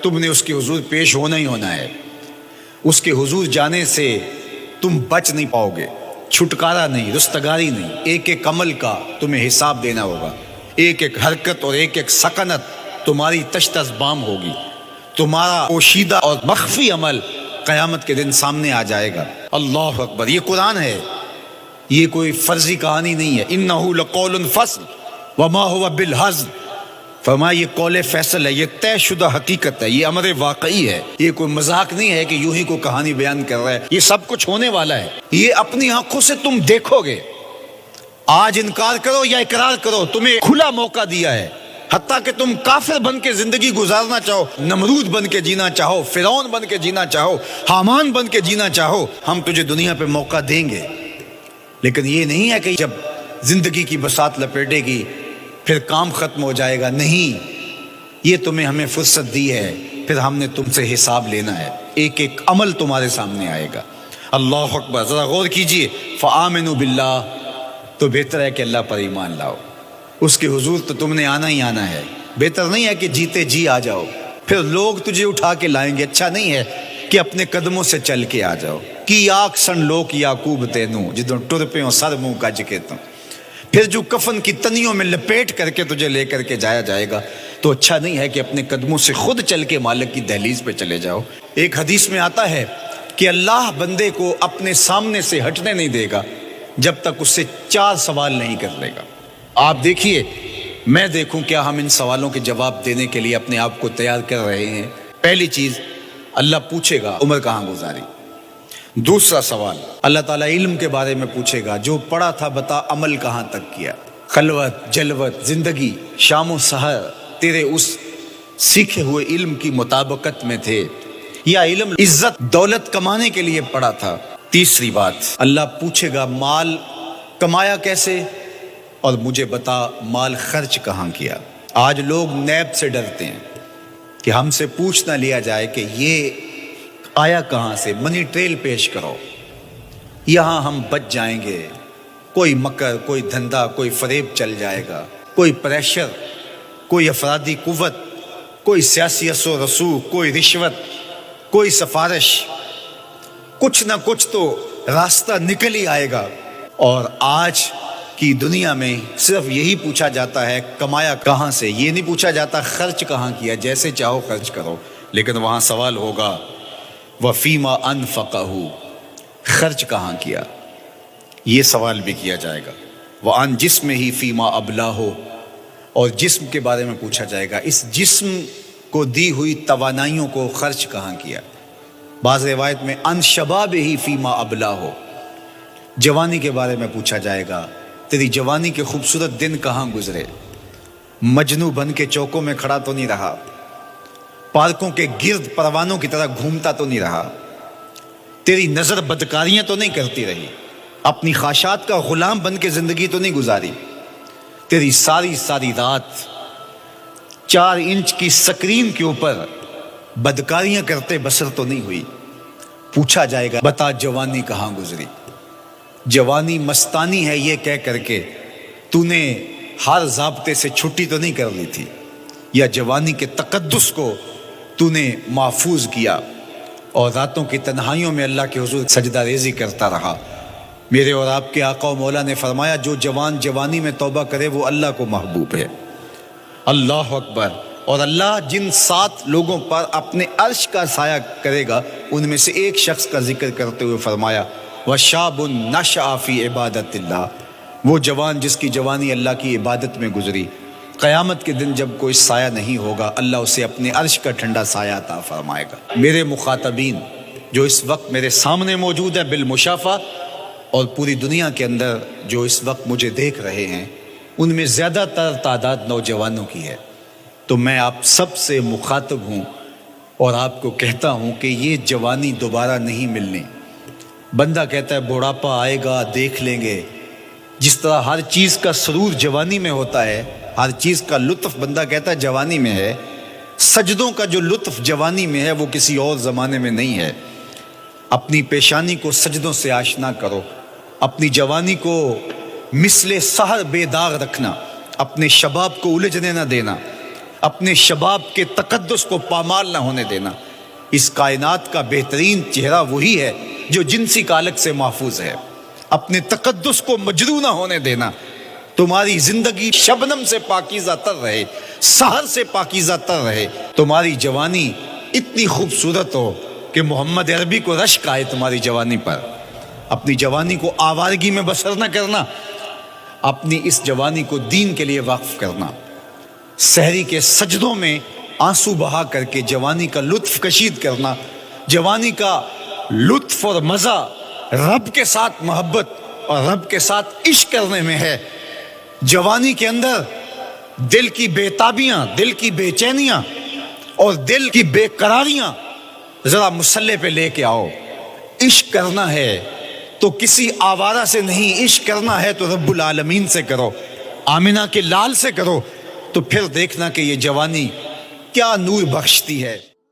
تم نے اس کے حضور پیش ہونا ہی ہونا ہے. اس کے حضور جانے سے تم بچ نہیں پاؤ گے، چھٹکارا نہیں، رستگاری نہیں. ایک ایک عمل کا تمہیں حساب دینا ہوگا، ایک ایک حرکت اور ایک ایک سکنت تمہاری تشت ازبام ہوگی. تمہارا پوشیدہ اور مخفی عمل قیامت کے دن سامنے آ جائے گا. اللہ اکبر. یہ قرآن ہے، یہ کوئی فرضی کہانی نہیں ہے. انہ لقول فصل وما هو بالہزل. فرمایا یہ قول فیصل ہے، یہ طے شدہ حقیقت ہے، یہ امر واقعی ہے. یہ کوئی مذاق نہیں ہے کہ یوں ہی کوئی کہانی بیان کر رہا ہے. یہ سب کچھ ہونے والا ہے، یہ اپنی آنکھوں سے تم دیکھو گے. آج انکار کرو یا اقرار کرو، تمہیں کھلا موقع دیا ہے. حتیٰ کہ تم کافر بن کے زندگی گزارنا چاہو، نمرود بن کے جینا چاہو، فرعون بن کے جینا چاہو، حامان بن کے جینا چاہو، ہم تجھے دنیا پہ موقع دیں گے. لیکن یہ نہیں ہے کہ جب زندگی کی بساط لپیٹے گی پھر کام ختم ہو جائے گا. نہیں، یہ تمہیں ہمیں فرصت دی ہے، پھر ہم نے تم سے حساب لینا ہے. ایک ایک عمل تمہارے سامنے آئے گا. اللہ اکبر. ذرا غور کیجئے. فآمنوا باللہ، تو بہتر ہے کہ اللہ پر ایمان لاؤ. اس کے حضور تو تم نے آنا ہی آنا ہے. بہتر نہیں ہے کہ جیتے جی آ جاؤ، پھر لوگ تجھے اٹھا کے لائیں گے. اچھا نہیں ہے کہ اپنے قدموں سے چل کے آ جاؤ. کی آنکھ سن لوک یعقوب تینوں جدوں ٹر پہ ہوں سر منہ کج کے تم. پھر جو کفن کی تنیوں میں لپیٹ کر کے تجھے لے کر کے جایا جائے گا، تو اچھا نہیں ہے کہ اپنے قدموں سے خود چل کے مالک کی دہلیز پہ چلے جاؤ. ایک حدیث میں آتا ہے کہ اللہ بندے کو اپنے سامنے سے ہٹنے نہیں دے گا جب تک اس سے 4 سوال نہیں کر لے گا. آپ دیکھیے، میں دیکھوں کیا ہم ان سوالوں کے جواب دینے کے لیے اپنے آپ کو تیار کر رہے ہیں. پہلی چیز، اللہ پوچھے گا عمر کہاں گزاری. دوسرا سوال، اللہ تعالیٰ علم کے بارے میں پوچھے گا. جو پڑھا تھا بتا، عمل کہاں تک کیا. خلوت، جلوت، زندگی، شام و سحر تیرے اس سیکھے ہوئے علم کی مطابقت میں تھے، یا علم عزت دولت کمانے کے لیے پڑھا تھا. تیسری بات، اللہ پوچھے گا مال کمایا کیسے، اور مجھے بتا مال خرچ کہاں کیا. آج لوگ نیب سے ڈرتے ہیں کہ ہم سے پوچھ نہ لیا جائے کہ یہ آیا کہاں سے. منی ٹریل پیش کرو، یہاں ہم بچ جائیں گے. کوئی مکر، کوئی دھندا، کوئی فریب چل جائے گا، کوئی پریشر، کوئی افرادی قوت، کوئی سیاسی اثر و رسوخ، کوئی رشوت، کوئی سفارش، کچھ نہ کچھ تو راستہ نکل ہی آئے گا. اور آج کی دنیا میں صرف یہی پوچھا جاتا ہے کمایا کہاں سے. یہ نہیں پوچھا جاتا خرچ کہاں کیا. جیسے چاہو خرچ کرو، لیکن وہاں سوال ہوگا وفیما انفقہ، خرچ کہاں کیا. یہ سوال بھی کیا جائے گا. وعن جسم ہی فیما ابلاہ، اور جسم کے بارے میں پوچھا جائے گا اس جسم کو دی ہوئی توانائیوں کو خرچ کہاں کیا. بعض روایت میں ان شباب ہی فیما ابلاہ، جوانی کے بارے میں پوچھا جائے گا تیری جوانی کے خوبصورت دن کہاں گزرے. مجنو بن کے چوکوں میں کھڑا تو نہیں رہا، پارکوں کے گرد پروانوں کی طرح گھومتا تو نہیں رہا، تیری نظر بدکاریاں تو نہیں کرتی رہی، اپنی خواہشات کا غلام بن کے زندگی تو نہیں گزاری، تیری ساری رات 4 انچ کی سکرین کے اوپر بدکاریاں کرتے بسر تو نہیں ہوئی. پوچھا جائے گا بتا جوانی کہاں گزری. جوانی مستانی ہے یہ کہہ کر کے تو نے ہر ضابطے سے چھٹی تو نہیں کر لی تھی، یا جوانی کے تقدس کو تو نے محفوظ کیا اور راتوں کی تنہائیوں میں اللہ کے حضور سجدہ ریزی کرتا رہا. میرے اور آپ کے آقا و مولا نے فرمایا جو جوان جوانی میں توبہ کرے وہ اللہ کو محبوب ہے. اللہ اکبر. اور اللہ جن 7 لوگوں پر اپنے عرش کا سایہ کرے گا ان میں سے ایک شخص کا ذکر کرتے ہوئے فرمایا وَشَابٌ نَشَأَ فِي عِبَادَةِ اللَّهِ، وہ جوان جس کی جوانی اللہ کی عبادت میں گزری. قیامت کے دن جب کوئی سایہ نہیں ہوگا اللہ اسے اپنے عرش کا ٹھنڈا سایہ عطا فرمائے گا. میرے مخاطبین جو اس وقت میرے سامنے موجود ہیں بالمشافہ، اور پوری دنیا کے اندر جو اس وقت مجھے دیکھ رہے ہیں، ان میں زیادہ تر تعداد نوجوانوں کی ہے. تو میں آپ سب سے مخاطب ہوں اور آپ کو کہتا ہوں کہ یہ جوانی دوبارہ نہیں ملنی. بندہ کہتا ہے بڑھاپا آئے گا دیکھ لیں گے. جس طرح ہر چیز کا سرور جوانی میں ہوتا ہے، ہر چیز کا لطف بندہ کہتا ہے جوانی میں ہے، سجدوں کا جو لطف جوانی میں ہے وہ کسی اور زمانے میں نہیں ہے. اپنی پیشانی کو سجدوں سے آشنا کرو، اپنی جوانی کو مثل سحر بے داغ رکھنا، اپنے شباب کو الجھنے نہ دینا، اپنے شباب کے تقدس کو پامال نہ ہونے دینا۔ اس کائنات کا بہترین چہرہ وہی ہے جو جنسی کالک سے محفوظ ہے۔ اپنے تقدس کو مجروح نہ ہونے دینا۔ تمہاری زندگی شبنم سے پاکیزہ تر رہے، سحر سے پاکیزہ تر رہے۔ تمہاری جوانی اتنی خوبصورت ہو کہ محمد عربی کو رشک آئے تمہاری جوانی پر۔ اپنی جوانی کو آوارگی میں بسر نہ کرنا، اپنی اس جوانی کو دین کے لیے وقف کرنا۔ سحری کے سجدوں میں آنسو بہا کر کے جوانی کا لطف کشید کرنا۔ جوانی کا لطف اور مزہ رب کے ساتھ محبت اور رب کے ساتھ عشق کرنے میں ہے۔ جوانی کے اندر دل کی بے تابیاں، دل کی بے چینیاں اور دل کی بے قراریاں ذرا مسلح پہ لے کے آؤ۔ عشق کرنا ہے تو کسی آوارہ سے نہیں، عشق کرنا ہے تو رب العالمین سے کرو، آمنہ کے لال سے کرو، تو پھر دیکھنا کہ یہ جوانی کیا نور بخشتی ہے۔